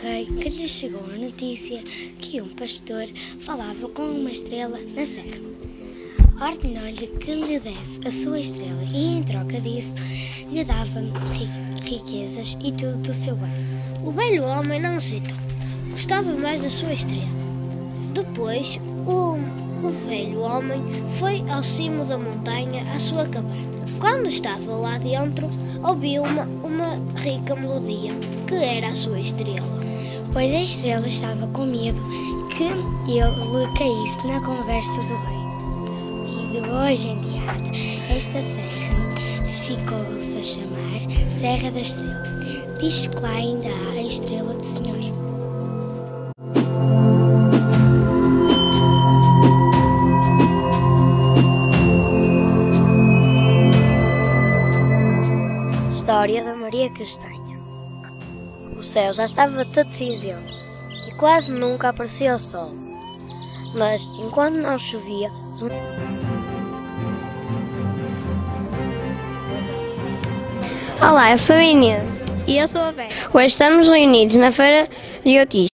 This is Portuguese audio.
rei que lhe chegou a notícia que um pastor falava com uma estrela na serra. Ordenou-lhe que lhe desse a sua estrela e, em troca disso, lhe dava riquezas e tudo do seu bem. O velho homem não aceitou. Gostava mais da sua estrela. Depois, o velho homem foi ao cimo da montanha à sua cabana. Quando estava lá dentro, ouviu uma rica melodia, que era a sua estrela. Pois a estrela estava com medo que ele caísse na conversa do rei. E de hoje em diante, esta serra ficou-se a chamar Serra da Estrela. Diz que lá ainda há a estrela do Senhor. História da Maria Castanha. O céu já estava todo cinzento e quase nunca aparecia o sol. Mas, enquanto não chovia, Olá, eu sou a Inês. e eu sou a Vera. Hoje estamos reunidos na Feira de Otis